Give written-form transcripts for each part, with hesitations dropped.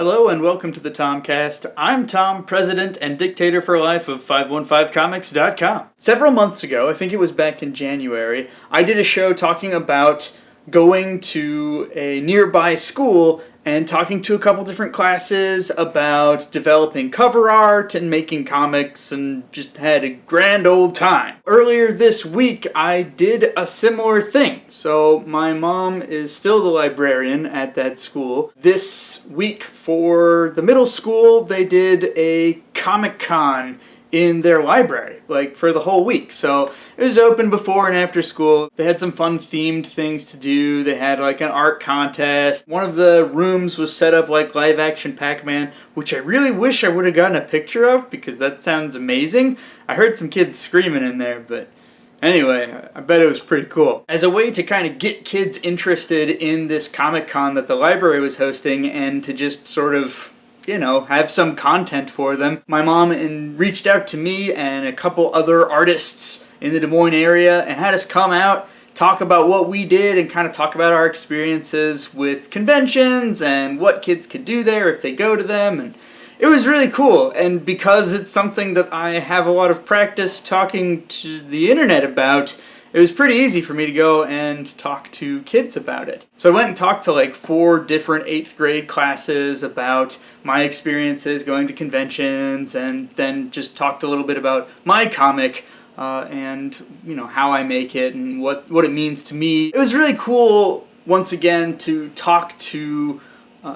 Hello and welcome to the Tomcast. I'm Tom, president and dictator for life of 515comics.com. Several months ago, I think it was back in January, I did a show talking about going to a nearby school and talking to a couple different classes about developing cover art and making comics and just had a grand old time. Earlier this week, I did a similar thing. So my mom is still the librarian at that school. This week for the middle school, they did a Comic-Con in their library, like for the whole week. So it was open before and after school. They had some fun themed things to do. They had like an art contest. One of the rooms was set up like live action Pac-Man, which I really wish I would have gotten a picture of because that sounds amazing. I heard some kids screaming in there, but anyway, I bet it was pretty cool. As a way to kind of get kids interested in this Comic-Con that the library was hosting and to just sort of have some content for them, my mom reached out to me and a couple other artists in the Des Moines area and had us come out, talk about what we did, and kind of talk about our experiences with conventions and what kids could do there if they go to them. And it was really cool, and because it's something that I have a lot of practice talking to the internet about, it was pretty easy for me to go and talk to kids about it. So I went and talked to like 4 different 8th grade classes about my experiences going to conventions, and then just talked a little bit about my comic and how I make it and what it means to me. It was really cool once again to talk to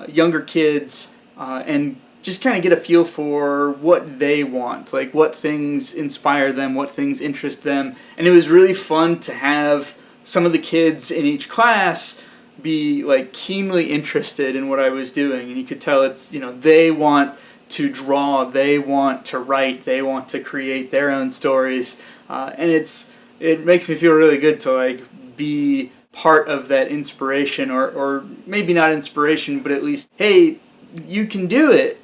younger kids and just kind of get a feel for what they want, like what things inspire them, what things interest them. And it was really fun to have some of the kids in each class be like keenly interested in what I was doing. And you could tell it's, they want to draw, they want to write, they want to create their own stories. And it makes me feel really good to like be part of that inspiration, or maybe not inspiration, but at least, hey, you can do it,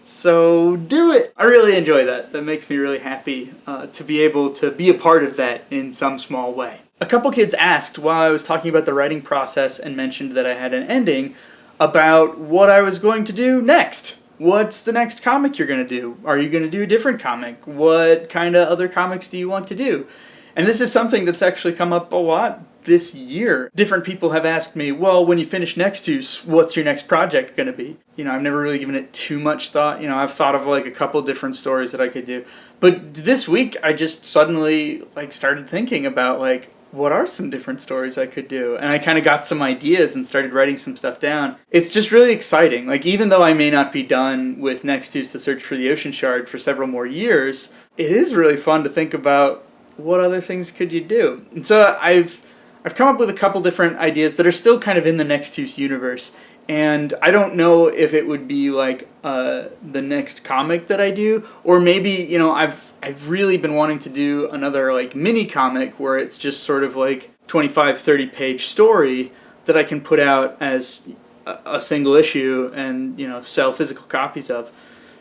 so do it. I really enjoy that. That makes me really happy to be able to be a part of that in some small way. A couple kids asked while I was talking about the writing process and mentioned that I had an ending about what I was going to do next. What's the next comic you're going to do? Are you going to do a different comic? What kind of other comics do you want to do? And this is something that's actually come up a lot this year. Different people have asked me, well, when you finish Nextus, what's your next project going to be? I've never really given it too much thought. I've thought of like a couple different stories that I could do. But this week, I just suddenly started thinking about what are some different stories I could do? And I kind of got some ideas and started writing some stuff down. It's just really exciting. Even though I may not be done with Nextus: The Search for the Ocean Shard for several more years, it is really fun to think about what other things could you do. And so I've come up with a couple different ideas that are still kind of in the Nextus universe, and I don't know if it would be the next comic that I do, or maybe I've really been wanting to do another mini comic where it's just sort of 25-30 page story that I can put out as a single issue and sell physical copies of.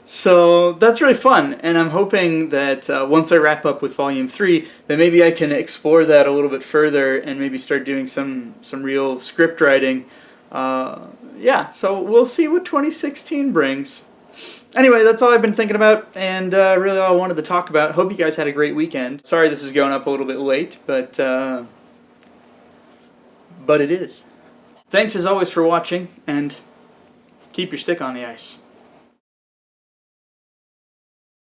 So that's really fun, and I'm hoping that once I wrap up with Volume 3, that maybe I can explore that a little bit further and maybe start doing some real script writing. So we'll see what 2016 brings. Anyway, that's all I've been thinking about, and really all I wanted to talk about. Hope you guys had a great weekend. Sorry this is going up a little bit late, but it is. Thanks as always for watching, and keep your stick on the ice.